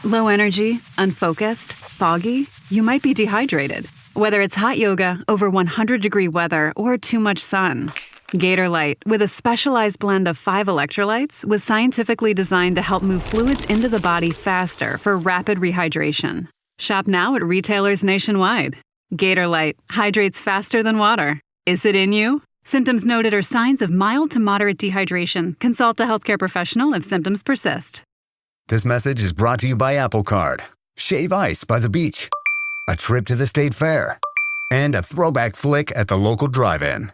Low energy, unfocused, foggy? You might be dehydrated. Whether it's hot yoga, over 100-degree weather, or too much sun. Gator Light, with a specialized blend of 5 electrolytes, was scientifically designed to help move fluids into the body faster for rapid rehydration. Shop now at retailers nationwide. Gator Light hydrates faster than water. Is it in you? Symptoms noted are signs of mild to moderate dehydration. Consult a healthcare professional if symptoms persist. This message is brought to you by Apple Card. Shave ice by the beach. A trip to the state fair. And a throwback flick at the local drive-in.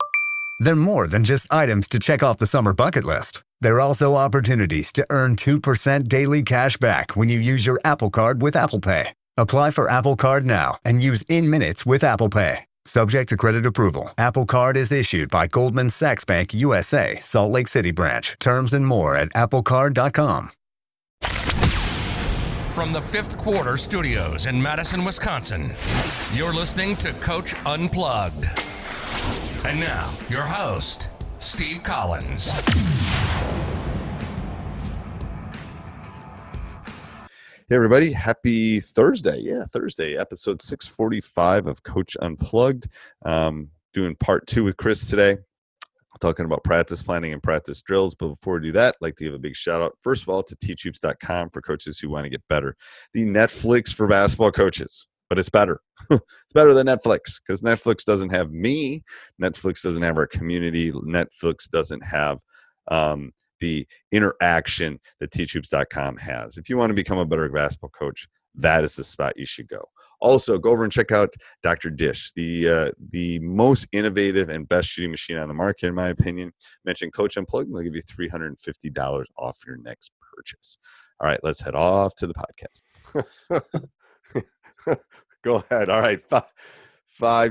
They're more than just items to check off the summer bucket list. They're also opportunities to earn 2% daily cash back when you use your Apple Card with Apple Pay. Apply for Apple Card now and use in minutes with Apple Pay. Subject to credit approval. Apple Card is issued by Goldman Sachs Bank USA, Salt Lake City branch. Terms and more at applecard.com. From the Fifth Quarter Studios in Madison, Wisconsin, you're listening to Coach Unplugged. And now, your host, Steve Collins. Hey, everybody. Happy Thursday. Yeah, Thursday, episode 645 of Coach Unplugged. Doing part 2 with Kris today, talking about practice planning and practice drills. But before we do that, I'd like to give a big shout out, first of all, to teachhoops.com for coaches who want to get better. The Netflix for basketball coaches, but it's better. It's better than Netflix because Netflix doesn't have me. Netflix doesn't have our community. Netflix doesn't have the interaction that teachhoops.com has. If you want to become a better basketball coach, that is the spot you should go. Also, go over and check out Dr. Dish, the most innovative and best shooting machine on the market, in my opinion. Mention Coach Unplugged, and they'll give you $350 off your next purchase. All right, let's head off to the podcast. Go ahead. All right, 5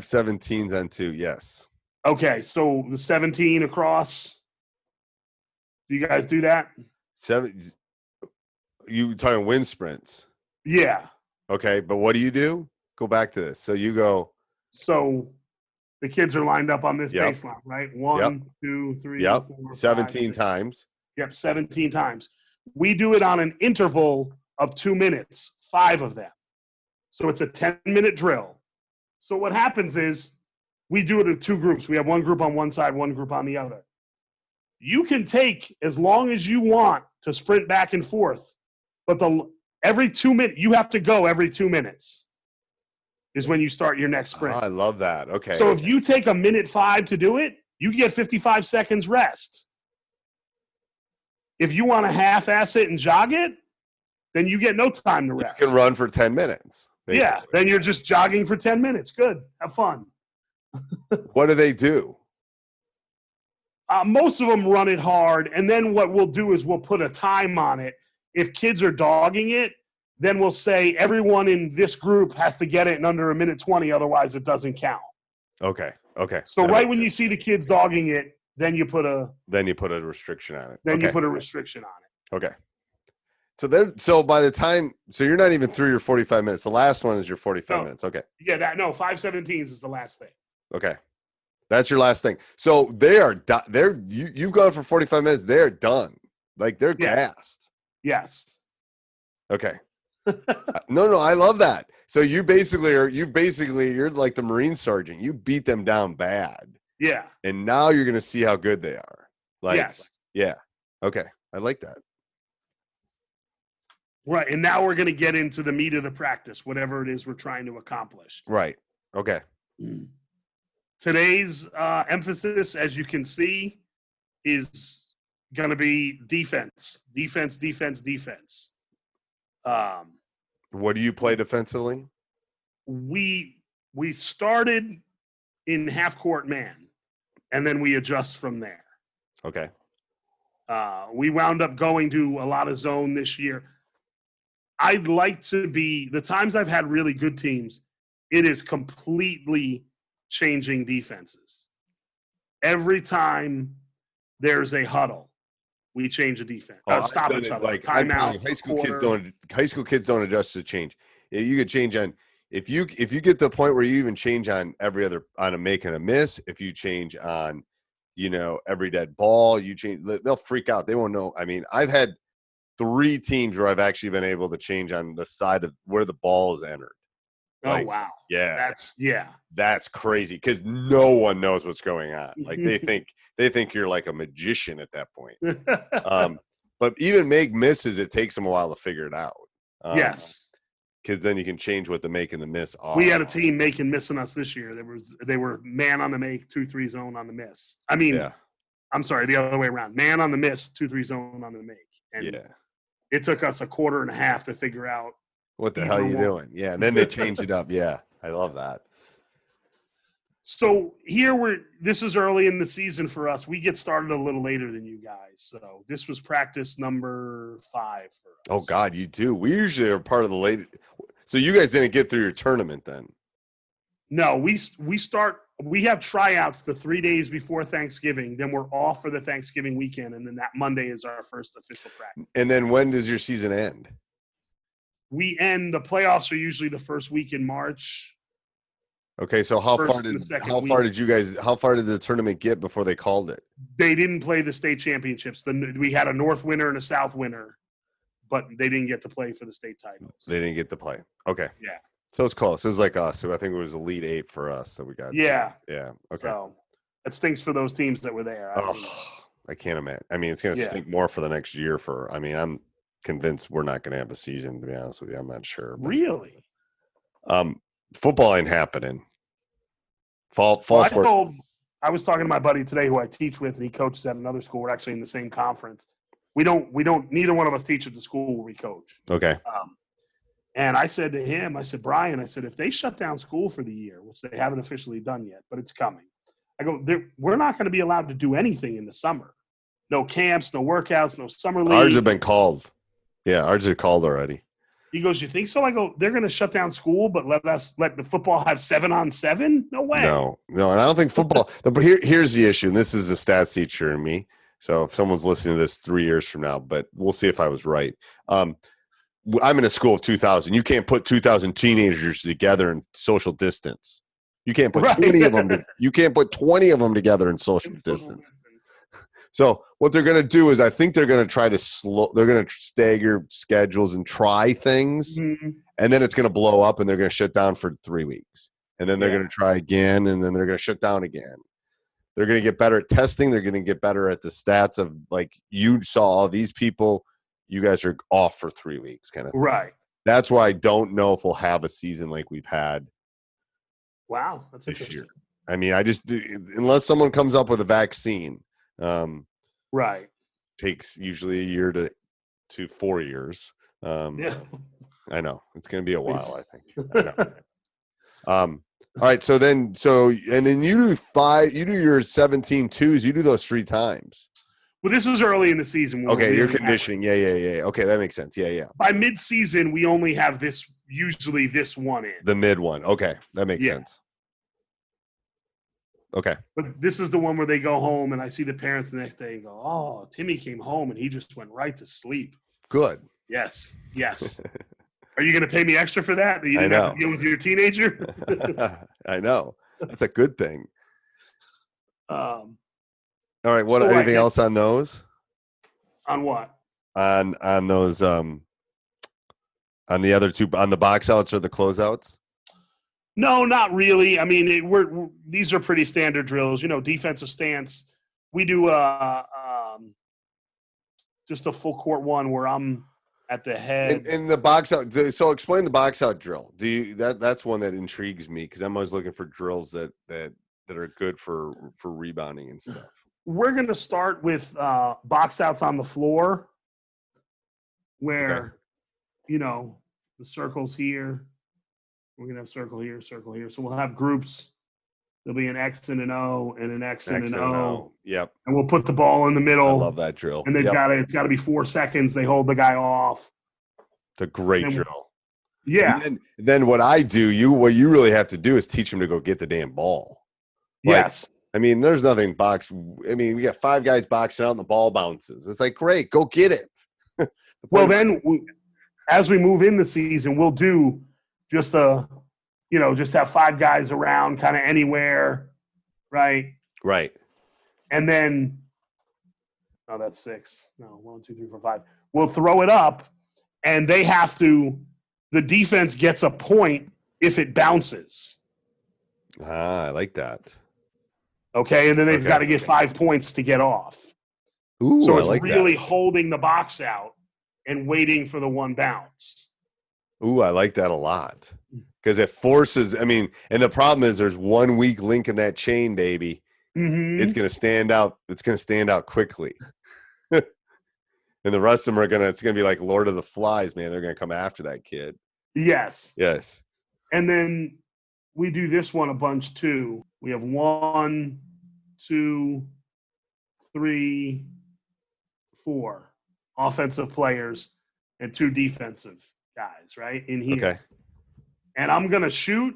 17s on 2, yes. Okay, so the 17 across. Do you guys do that? 7. You talking wind sprints? Yeah. Okay, but what do? Go back to this. So you go. So the kids are lined up on this Yep. baseline, right? 1, 2, 3, Yep. 4, 17 5, 6. times. Yep, 17 times. We do it on an interval of 2 minutes, 5 of them. So it's a 10-minute drill. So what happens is we do it in 2 groups. We have one group on one side, one group on the other. You can take as long as you want to sprint back and forth, but every 2 minutes, you have to go every 2 minutes is when you start your next sprint. Oh, I love that. Okay. So if you take 1:05 to do it, you get 55 seconds rest. If you want to half-ass it and jog it, then you get no time to rest. You can run for 10 minutes. Basically. Yeah, then you're just jogging for 10 minutes. Good. Have fun. What do they do? Most of them run it hard, and then what we'll do is we'll put a time on it. If kids are dogging it, then we'll say everyone in this group has to get it in under 1:20, otherwise it doesn't count. Okay. So That right makes when you sense. see the kids dogging it, then you put a restriction on it. you put a restriction on it. Okay. So by the time, you're not even through your 45 minutes. The last one is your 45 minutes. Okay. Yeah, 5:17s is the last thing. Okay. That's your last thing. So you've gone for 45 minutes. They're done. Like they're gassed. Yes. Okay. No, I love that. So you're like the Marine sergeant. You beat them down bad. Yeah. And now you're going to see how good they are. Yes. Yeah. Okay. I like that. Right. And now we're going to get into the meat of the practice, whatever it is we're trying to accomplish. Right. Okay. Today's emphasis, as you can see, is going to be defense. What do you play defensively? We started in half-court man, and then we adjust from there. Okay. We wound up going to a lot of zone this year. I'd like to be – the times I've had really good teams, it is completely changing defenses. Every time there's a huddle, we change a defense. Stoppage huddle. Like timeout. high school kids don't adjust to change. You could change on if you get to the point where you even change on every other on a make and a miss. If you change on, every dead ball, you change. They'll freak out. They won't know. I mean, I've had 3 teams where I've actually been able to change on the side of where the ball is entered. Oh, wow. Yeah. Yeah. That's crazy because no one knows what's going on. Like they think you're like a magician at that point. But even make misses, it takes them a while to figure it out. Yes. Because then you can change what the make and the miss are. We had a team making missing us this year. They were man on the make, 2-3 zone on the miss. I mean, I'm sorry, the other way around. Man on the miss, 2-3 zone on the make. And it took us a quarter and a half to figure out what the hell are you doing. Yeah, and then they changed it up. Yeah, I love that. So this is early in the season for us. We get started a little later than you guys. So this was practice number 5 for us. Oh, God, you do. We usually are part of the late. So you guys didn't get through your tournament then? No, we have tryouts the 3 days before Thanksgiving. Then we're off for the Thanksgiving weekend. And then that Monday is our first official practice. And then when does your season end? The playoffs are usually the first week in March. Okay, so how far did the tournament get before they called it? They didn't play the state championships. We had a North winner and a South winner, but they didn't get to play for the state titles. They didn't get to play. Okay. Yeah. So it's close. It was like us. So I think it was Elite 8 for us that we got. Yeah. Yeah. Okay. So that stinks for those teams that were there. I can't imagine. I mean, it's going to stink more for the next year. I'm convinced we're not going to have a season, to be honest with you. I'm not sure. But, really? Football ain't happening. Fall sport. I was talking to my buddy today who I teach with, and he coaches at another school. We're actually in the same conference. Neither one of us teach at the school where we coach. Okay. And I said to him, Brian, if they shut down school for the year, which they haven't officially done yet, but it's coming. I go, we're not going to be allowed to do anything in the summer. No camps, no workouts, no summer league. Ours have been called. Yeah, ours are called already. He goes, you think so? I go, they're going to shut down school, but let the football have 7-on-7? No way. No, and I don't think football. But here's the issue, and this is a stats teacher in me. So if someone's listening to this 3 years from now, but we'll see if I was right. I'm in a school of 2,000. You can't put 2,000 teenagers together in social distance. You can't put 20 of them. You can't put 20 of them together in social distance. So what they're going to do is I think they're going to try to they're going to stagger schedules and try things, and then it's going to blow up, and they're going to shut down for 3 weeks. And then they're going to try again, and then they're going to shut down again. They're going to get better at testing. They're going to get better at the stats of, like, you saw all these people, you guys are off for 3 weeks kind of thing. Right. That's why I don't know if we'll have a season like we've had. Wow, that's interesting. Year. I mean, unless someone comes up with a vaccine. Right. Takes usually a year to 4 years. Yeah. I know. It's going to be a while, I think. I know. All right. So then you do your 17 twos. You do those 3 times. Well, this is early in the season. Okay. You're conditioning. Yeah. Okay. That makes sense. Yeah. By mid-season, we only have usually this one in. The mid one. Okay. That makes sense. Okay. But this is the one where they go home, and I see the parents the next day and go, oh, Timmy came home, and he just went right to sleep. Good. Yes. Are you going to pay me extra for that? That you didn't have to deal with your teenager? I know. That's a good thing. All right. Anything else on those? On what? On those on the other 2, on the box outs or the closeouts? No, not really. I mean, these are pretty standard drills. Defensive stance. We do just a full court one where I'm at the head. And the box out. So explain the box out drill. That's one that intrigues me because I'm always looking for drills that are good for rebounding and stuff. We're going to start with box outs on the floor where, the circle's here. We're going to have circle here. So we'll have groups. There'll be an X and an O and an X and an O. Yep. And we'll put the ball in the middle. I love that drill. And it's got to be 4 seconds. They hold the guy off. It's a great drill. Yeah. And then what I do, what you really have to do is teach them to go get the damn ball. Yes. I mean, there's nothing we got 5 guys boxing out and the ball bounces. It's like, great, go get it. Well, then as we move in the season, we'll do just just have 5 guys around kind of anywhere, right? Right. And then, that's 6. No, 1, 2, 3, 4, 5. will throw it up, and they have to – the defense gets a point if it bounces. I like that. Okay, and then they've got to get 5 points to get off. Ooh, so I it's like really that. holding the box out and waiting for the one bounce. Ooh, I like that a lot. Because it forces, I mean, and the problem is there's one weak link in that chain, baby. Mm-hmm. It's going to stand out. It's going to stand out quickly. And the rest of them it's going to be like Lord of the Flies, man. They're going to come after that kid. Yes. Yes. And then we do this one a bunch too. We have 1, 2, 3, 4 offensive players and 2 defensive guys, right, in here. Okay. And I'm going to shoot.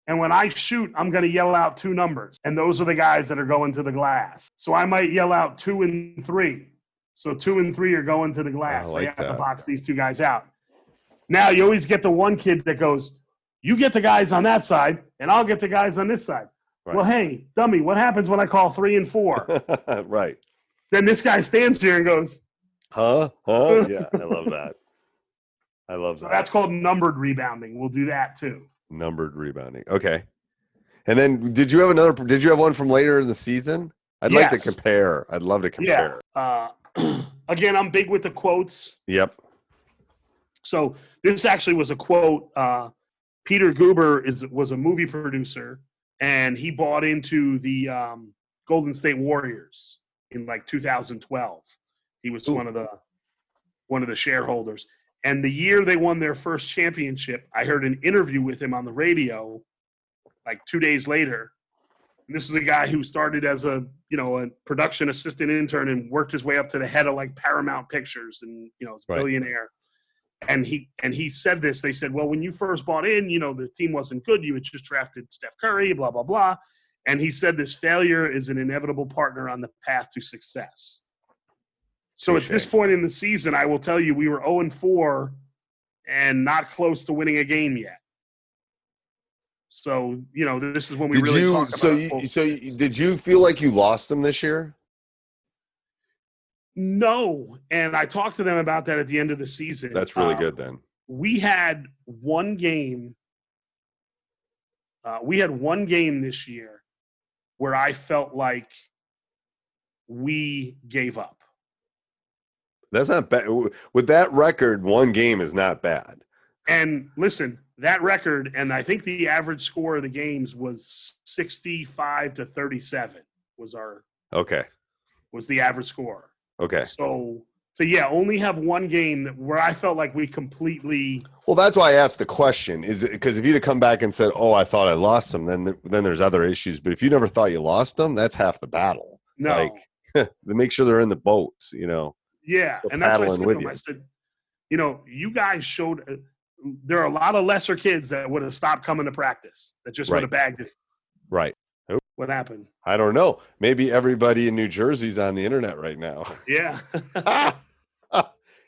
And when I shoot, I'm going to yell out 2 numbers. And those are the guys that are going to the glass. So I might yell out 2 and 3. So 2 and 3 are going to the glass. They have to box these 2 guys out. Now you always get the one kid that goes, you get the guys on that side, and I'll get the guys on this side. Right. Well, hey, dummy, what happens when I call 3 and 4? Right. Then this guy stands here and goes, huh? Yeah, I love that. I love that. So that's called numbered rebounding. We'll do that too. Numbered rebounding. Okay. And then did you have one from later in the season? I'd like to compare. I'd love to compare. Yeah. Again, I'm big with the quotes. Yep. So this actually was a quote. Peter Guber was a movie producer, and he bought into the Golden State Warriors in like 2012. He was one of the shareholders. And the year they won their first championship, I heard an interview with him on the radio like 2 days later. And this is a guy who started as a production assistant intern and worked his way up to the head of like Paramount Pictures and, is a billionaire. And he said this. They said, well, when you first bought in, the team wasn't good. You had just drafted Steph Curry, blah, blah, blah. And he said this failure is an inevitable partner on the path to success. So at this point in the season, I will tell you, we were 0-4 and not close to winning a game yet. So, this is when we really talk about did you feel like you lost them this year? No. And I talked to them about that at the end of the season. That's really good then. We had one game. This year where I felt like we gave up. That's not bad. With that record, one game is not bad. And listen, that record, and I think the average score of the games was 65-37 was the average score. Okay. So yeah, only have one game where I felt like we completely. Well, that's why I asked the question. Is it because if you'd have come back and said, "Oh, I thought I lost them," then there's other issues. But if you never thought you lost them, that's half the battle. No, make sure they're in the boats. Yeah, so and that's what I said to them. I said, you guys showed. There are a lot of lesser kids that would have stopped coming to practice. That just would have bagged it. Right. What happened? I don't know. Maybe everybody in New Jersey's on the internet right now. Yeah.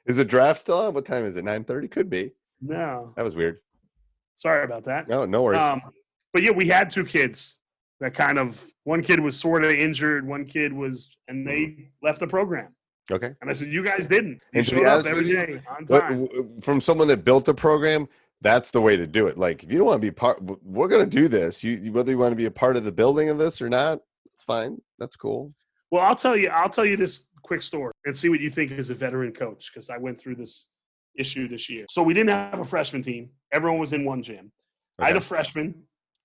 Is the draft still on? What time is it? 9:30? Could be. No. That was weird. Sorry about that. No worries. But yeah, we had 2 kids that one kid was sort of injured, one kid and they left the program. Okay. And I said, you guys didn't. You and showed up every day on time. From someone that built the program, that's the way to do it. Like, if you don't want to be we're going to do this. Whether you want to be a part of the building of this or not, it's fine. That's cool. Well, I'll tell you this quick story and see what you think as a veteran coach, because I went through this issue this year. So we didn't have a freshman team. Everyone was in one gym. Okay. I had a freshman,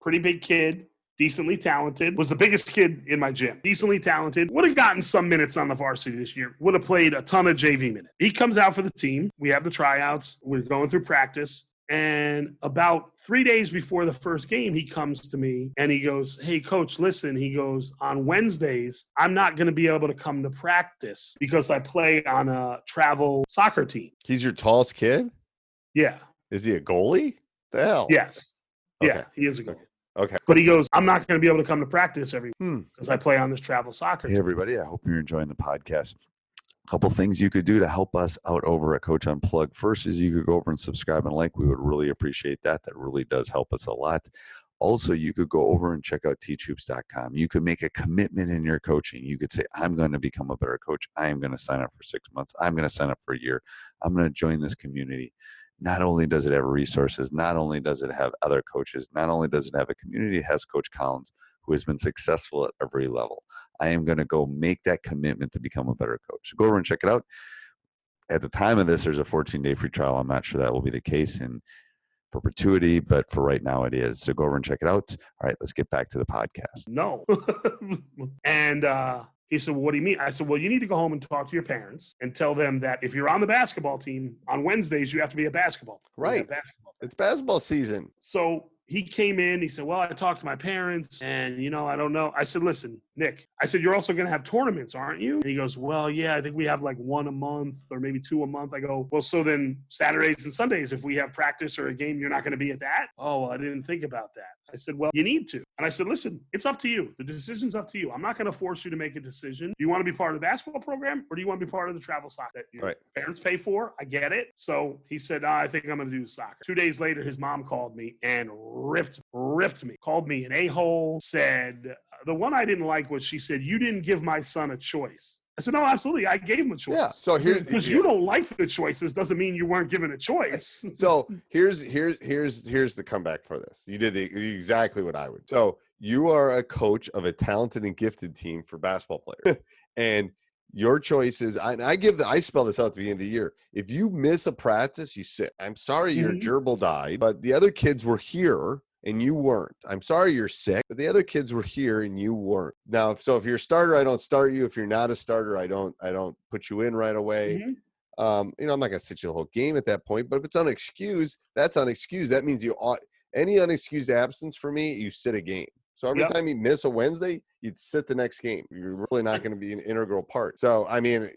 pretty big kid, decently talented, was the biggest kid in my gym. Decently talented, would have gotten some minutes on the varsity this year, would have played a ton of JV minutes. He comes out for the team. We have the tryouts. We're going through practice. And about 3 days before the first game, he comes to me and he goes, hey, coach, listen, he goes, on Wednesdays, I'm not going to be able to come to practice because I play on a travel soccer team. He's your tallest kid? Yeah. Is he a goalie? The hell? Yes. Okay. Yeah, he is a goalie. Okay. But he goes, I'm not going to be able to come to practice every week because I play on this travel soccer team. Hey, everybody. I hope you're enjoying the podcast. A couple things you could do to help us out over at Coach Unplugged. First is you could go over and subscribe and like. We would really appreciate that. That really does help us a lot. Also, you could go over and check out teachhoops.com. You could make a commitment in your coaching. You could say, I'm going to become a better coach. I am going to sign up for 6 months. I'm going to sign up for a year. I'm going to join this community. Not only does it have resources, not only does it have other coaches, not only does it have a community, it has Coach Collins, who has been successful at every level. I am going to go make that commitment to become a better coach. So go over and check it out. At the time of this, there's a 14-day free trial. I'm not sure that will be the case in perpetuity, but for right now it is. So go over and check it out. All right, let's get back to the podcast. No. And he said, well, what do you mean? I said, well, you need to go home and talk to your parents and tell them that if you're on the basketball team, on Wednesdays, you have to be a basketball player. Right. It's basketball season. So he came in, he said, well, I talked to my parents and, I don't know. I said, listen, Nick, I said, you're also going to have tournaments, aren't you? And he goes, well, yeah, I think we have like 1 a month or maybe 2 a month. I go, well, so then Saturdays and Sundays, if we have practice or a game, you're not going to be at that? Oh, well, I didn't think about that. I said, well, you need to. And I said, listen, it's up to you. The decision's up to you. I'm not going to force you to make a decision. Do you want to be part of the basketball program or do you want to be part of the travel soccer that your parents pay for? I get it. So he said, I think I'm going to do soccer. 2 days later, his mom called me and ripped me, called me an a-hole, said, the one I didn't like was she said, you didn't give my son a choice. I said, no, absolutely. I gave him a choice. Yeah. So because you don't like the choices doesn't mean you weren't given a choice. So here's the comeback for this. You did exactly what I would. So you are a coach of a talented and gifted team for basketball players. And your choice is, I spell this out at the beginning of the year. If you miss a practice, you sit. I'm sorry your gerbil died, but the other kids were here and you weren't. I'm sorry you're sick, but the other kids were here and you weren't. Now, if you're a starter, I don't start you. If you're not a starter, I don't put you in right away. I'm not going to sit you the whole game at that point, but if it's unexcused, that's unexcused. That means any unexcused absence for me, you sit a game. So every time you miss a Wednesday, you'd sit the next game. You're really not going to be an integral part. So, I mean,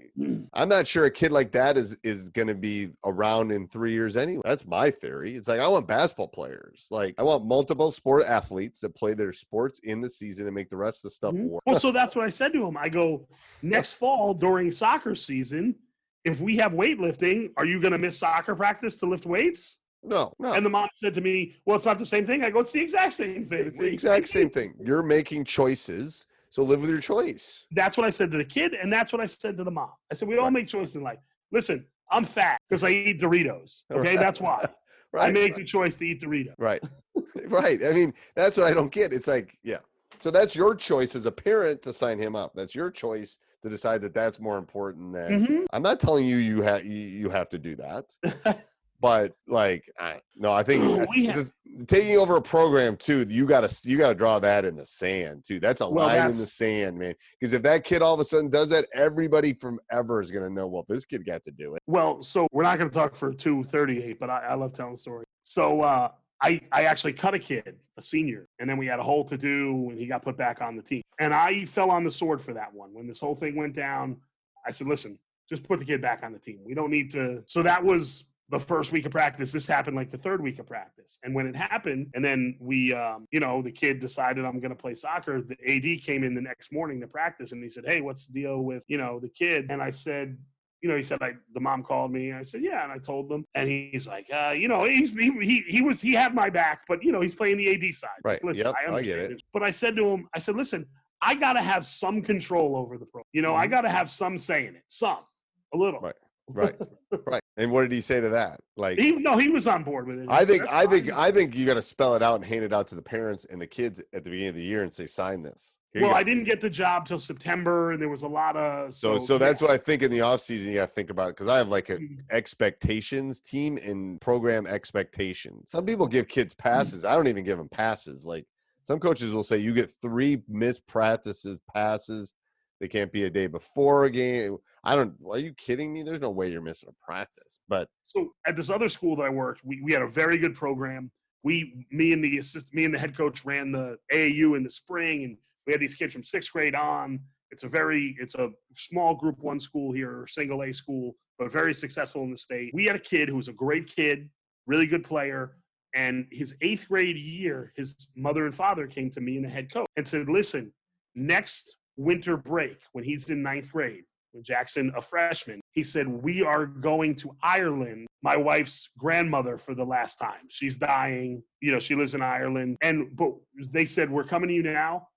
I'm not sure a kid like that is going to be around in 3 years anyway. That's my theory. It's like, I want basketball players. Like, I want multiple sport athletes that play their sports in the season and make the rest of the stuff work. Well, so that's what I said to him. I go, next fall during soccer season, if we have weightlifting, are you going to miss soccer practice to lift weights? No. And the mom said to me, well, it's not the same thing. I go, it's the exact same thing. It's the exact same thing. You're making choices, so live with your choice. That's what I said to the kid, and that's what I said to the mom. I said, we all make choices in life. Listen, I'm fat because I eat Doritos. Okay, that's why. I make the choice to eat Doritos. Right. Right. I mean, that's what I don't get. It's like, yeah. So that's your choice as a parent to sign him up. That's your choice to decide that that's more important than I'm not telling you you have to do that. But I think taking over a program too, you gotta draw that in the sand too. That's a line in the sand, man. Because if that kid all of a sudden does that, everybody from ever is gonna know. Well, this kid got to do it. Well, so we're not gonna talk for 2:38, but I love telling stories. So I actually cut a kid, a senior, and then we had a whole to do, and he got put back on the team. And I fell on the sword for that one when this whole thing went down. I said, listen, just put the kid back on the team. We don't need to. So that was the first week of practice. This happened like the third week of practice. And when it happened, and then we, the kid decided I'm going to play soccer. The AD came in the next morning to practice and he said, hey, what's the deal with, the kid? And I said, he said, the mom called me. And I said, yeah. And I told him, and he's like, he had my back, but he's playing the AD side. Right. Listen, yep, I get it. But I said to him, listen, I got to have some control over the program. I got to have some say in it. A little. Right. And what did he say to that? Like, he was on board with it. I think you got to spell it out and hand it out to the parents and the kids at the beginning of the year and say, sign this. I didn't get the job till September, and there was a lot of so that's what I think in the off season you got to think about, because I have like an expectations team and program expectation. Some people give kids passes. I don't even give them passes. Like, some coaches will say you get 3 missed practices, passes. They can't be a day before a game. Are you kidding me? There's no way you're missing a practice. But so at this other school that I worked, we had a very good program. Me and the head coach ran the AAU in the spring, and we had these kids from 6th grade on. It's a small group 1 school here, single A school, but very successful in the state. We had a kid who was a great kid, really good player. And his 8th grade year, his mother and father came to me and the head coach and said, listen, next winter break, when he's in 9th grade, Jackson, a freshman, he said, we are going to Ireland, my wife's grandmother, for the last time. She's dying. You know, she lives in Ireland. But they said, we're coming to you now.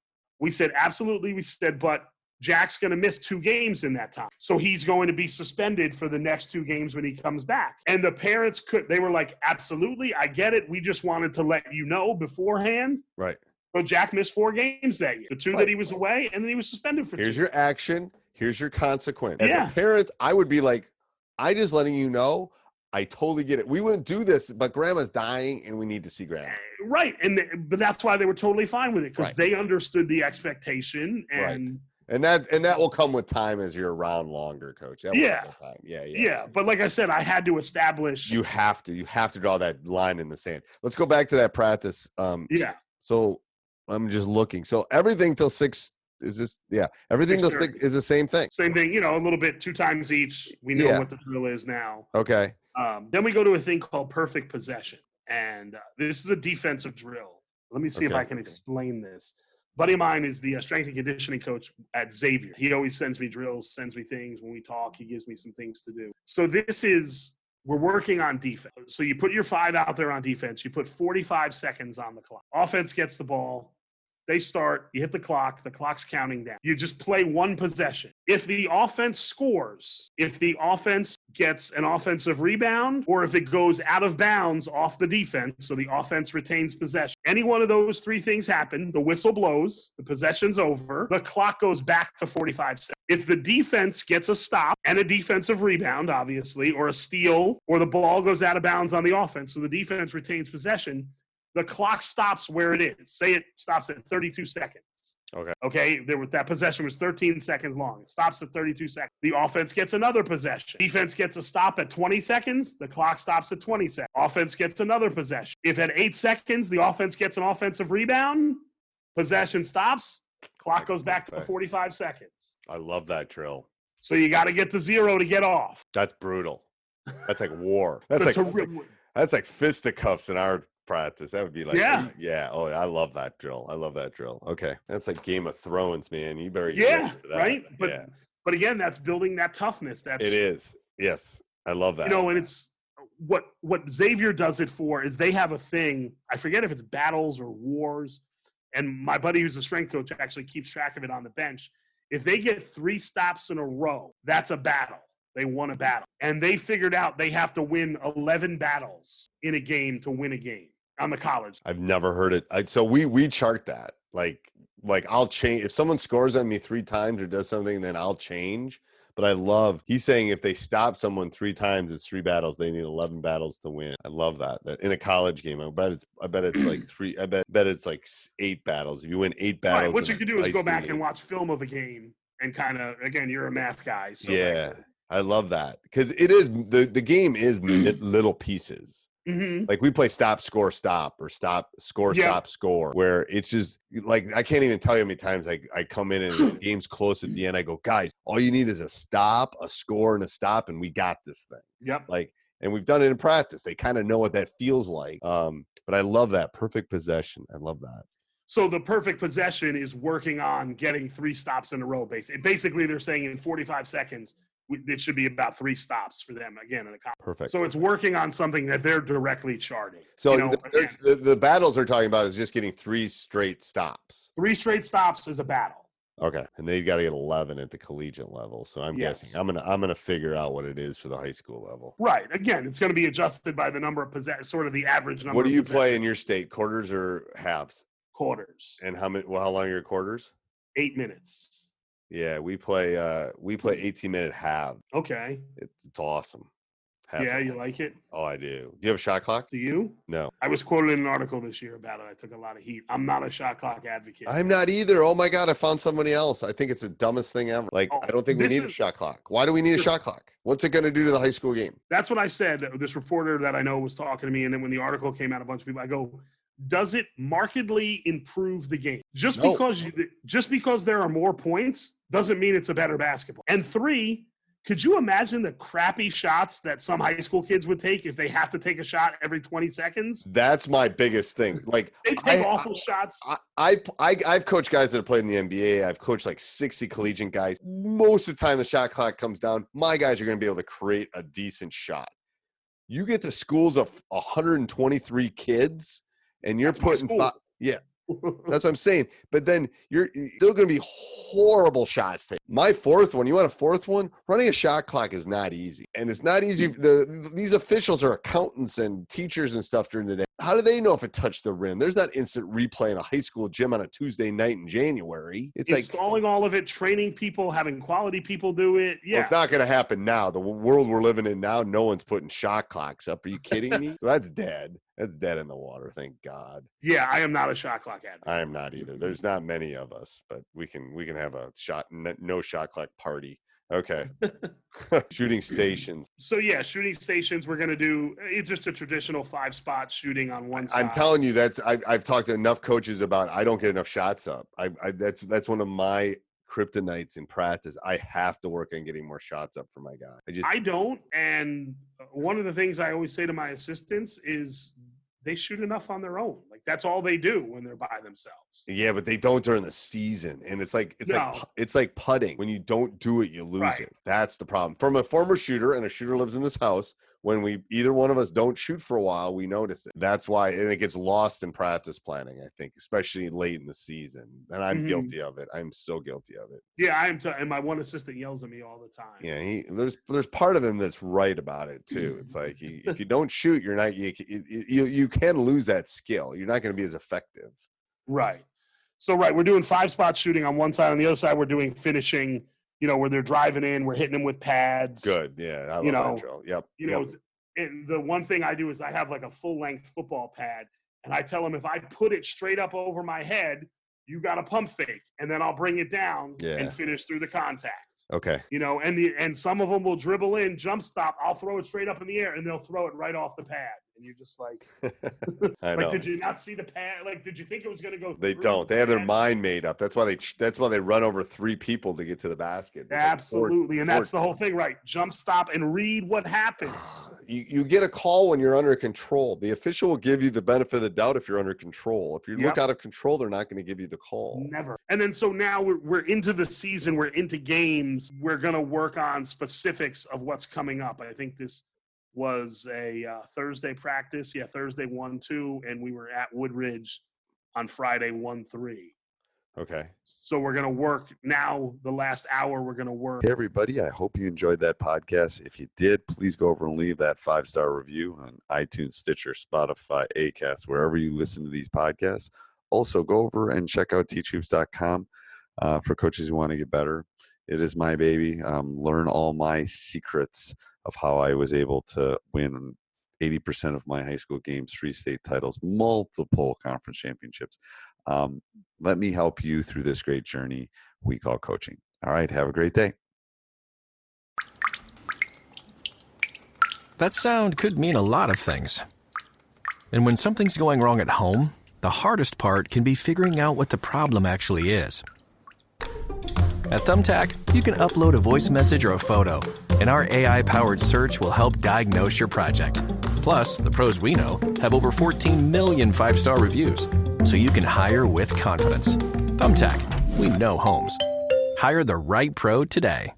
We said, absolutely. We said, but Jack's going to miss 2 games in that time. So he's going to be suspended for the next 2 games when he comes back. And the parents they were like, absolutely, I get it. We just wanted to let you know beforehand. Right. So Jack missed 4 games that year. The 2 that he was away, and then he was suspended for 2. Here's your action. Here's your consequence. As Yeah. a parent, I would be like, I just letting you know, I totally get it. We wouldn't do this, but grandma's dying and we need to see grandma. Right. But that's why they were totally fine with it, because they understood the expectation. And And that will come with time as you're around longer, Coach. That will come with time. Yeah. But like I said, I had to establish. You have to draw that line in the sand. Let's go back to that practice. So I'm just looking. So everything till 6 is this? Yeah. Everything till 6 is the same thing. Same thing. You know, a little bit 2 times each. We know what the drill is now. Okay. Then we go to a thing called perfect possession, and this is a defensive drill. Let me see if I can explain this. Buddy of mine is the strength and conditioning coach at Xavier. He always sends me drills, sends me things. When we talk, he gives me some things to do. So we're working on defense. So you put your 5 out there on defense. You put 45 seconds on the clock. Offense gets the ball. They start. You hit the clock's counting down. You just play 1 possession. If the offense scores, if the offense gets an offensive rebound, or if it goes out of bounds off the defense, so the offense retains possession, any one of those 3 things happen, the whistle blows, the possession's over, the clock goes back to 45 seconds. If the defense gets a stop and a defensive rebound, obviously, or a steal, or the ball goes out of bounds on the offense, so the defense retains possession, the clock stops where it is. Say it stops at 32 seconds. Okay. That possession was 13 seconds long. It stops at 32 seconds. The offense gets another possession. Defense gets a stop at 20 seconds. The clock stops at 20 seconds. Offense gets another possession. If at 8 seconds the offense gets an offensive rebound, possession stops. Clock goes back to 45 seconds. I love that drill. So you got to get to 0 to get off. That's brutal. That's like war. That's like fisticuffs in our practice. That would be like, Oh, I love that drill. Okay. That's like Game of Thrones, man. You better get ready for that. Right. But again, that's building that toughness. It is. Yes. I love that. You know, and it's what Xavier does it for is they have a thing. I forget if it's battles or wars. And my buddy who's a strength coach actually keeps track of it on the bench. If they get 3 stops in a row, that's a battle. They won a battle. And they figured out they have to win 11 battles in a game to win a game on the college. I've never heard it. So we chart that. Like I'll change. If someone scores on me 3 times or does something, then I'll change. But he's saying if they stop someone 3 times, it's 3 battles. They need 11 battles to win. I love that in a college game. I bet it's like 3. I bet it's like 8 battles. If you win 8 battles. Right. What you can do is go back and watch film of a game and kind of, again, you're a math guy. So I love that because it is the game is little pieces. Mm-hmm. Like we play stop, score, stop, or stop, score, stop, score, where it's just like I can't even tell you how many times I come in and the game's close at the end. I go, guys, all you need is a stop, a score, and a stop, and we got this thing. Yep. And we've done it in practice. They kind of know what that feels like. But I love that perfect possession. I love that. So the perfect possession is working on getting 3 stops in a row. Basically, they're saying in 45 seconds. It should be about 3 stops for them again in the college. Perfect. So it's working on something that they're directly charting. So the battles they're talking about is just getting 3 straight stops. 3 straight stops is a battle. Okay, and they've got to get 11 at the collegiate level. So I'm guessing I'm gonna figure out what it is for the high school level. Right. Again, it's going to be adjusted by the number of sort of the average number. What do you play in your state? Quarters or halves? Quarters. And how long are your quarters? 8 minutes. Yeah, we play 18-minute half. Okay. It's awesome. You like it? Oh, I do. Do you have a shot clock? Do you? No. I was quoted in an article this year about it. I took a lot of heat. I'm not a shot clock advocate. I'm not either. Oh my God, I found somebody else. I think it's the dumbest thing ever. I don't think we need a shot clock. Why do we need a shot clock? What's it going to do to the high school game? That's what I said. This reporter that I know was talking to me, and then when the article came out, a bunch of people, I go, does it markedly improve the game? Just because there are more points doesn't mean it's a better basketball. And 3, Could you imagine the crappy shots that some high school kids would take if they have to take a shot every 20 seconds? That's my biggest thing. Like, they take awful shots. I've coached guys that have played in the NBA. I've coached like 60 collegiate guys. Most of the time the shot clock comes down, my guys are going to be able to create a decent shot. You get to schools of 123 kids and you're putting that's what I'm saying. But then you're still going to be horrible shots. My fourth one, you want a fourth one? Running a shot clock is not easy. And it's not easy. These officials are accountants and teachers and stuff during the day. How do they know if it touched the rim? There's not instant replay in a high school gym on a Tuesday night in January. It's like installing all of it, training people, having quality people do it. Yeah. Well, it's not going to happen now. The world we're living in now, no one's putting shot clocks up. Are you kidding me? So that's dead. That's dead in the water. Thank God. Yeah, I am not a shot clock advocate. I am not either. There's not many of us, but we can have a no shot clock party. Okay. Shooting stations. So yeah, shooting stations. We're going to do just a traditional 5-spot shooting on one side. I'm telling you, I've talked to enough coaches about. I don't get enough shots up. That's one of my kryptonites in practice. I have to work on getting more shots up for my guy. I don't. And one of the things I always say to my assistants is they shoot enough on their own. Like that's all they do when they're by themselves. Yeah, but they don't during the season. And it's like putting. When you don't do it, you lose it. That's the problem. From a former shooter, and a shooter lives in this house, when either one of us don't shoot for a while, we notice it. That's why, and it gets lost in practice planning, I think, especially late in the season. And I'm guilty of it. I'm so guilty of it. Yeah, I am too. And my one assistant yells at me all the time. Yeah, there's part of him that's right about it too. It's like if you don't shoot, you're not you can lose that skill. You're not going to be as effective. Right. So we're doing 5-spot shooting on one side. On the other side, we're doing finishing. Where they're driving in, we're hitting them with pads. Good, yeah, I love that drill. Yep. The one thing I do is I have like a full-length football pad, and I tell them if I put it straight up over my head, you got to pump fake, and then I'll bring it down and finish through the contact. Okay. And some of them will dribble in, jump stop. I'll throw it straight up in the air, and they'll throw it right off the pad. And you're just like, did you not see the pad? Like, did you think it was going to go? They don't. They have their mind made up. That's why they run over 3 people to get to the basket. It's absolutely, and that's the whole thing, right? Jump stop and read what happens. You get a call when you're under control. The official will give you the benefit of the doubt if you're under control. If you look out of control, they're not going to give you the call. Never. And then so now we're into the season. We're into games. We're going to work on specifics of what's coming up. I think this was a Thursday practice. Yeah, Thursday 1-2, and we were at Woodridge on Friday 1-3. Okay. So we're going to work now. The last hour, we're going to work. Hey, everybody. I hope you enjoyed that podcast. If you did, please go over and leave that 5-star review on iTunes, Stitcher, Spotify, Acast, wherever you listen to these podcasts. Also, go over and check out teachhoops.com for coaches who want to get better. It is my baby. Learn all my secrets of how I was able to win 80% of my high school games, 3 state titles, multiple conference championships. Let me help you through this great journey we call coaching. All right, have a great day. That sound could mean a lot of things. And when something's going wrong at home, the hardest part can be figuring out what the problem actually is. At Thumbtack, you can upload a voice message or a photo, and our AI-powered search will help diagnose your project. Plus, the pros we know have over 14 million 5-star reviews, so you can hire with confidence. Thumbtack, we know homes. Hire the right pro today.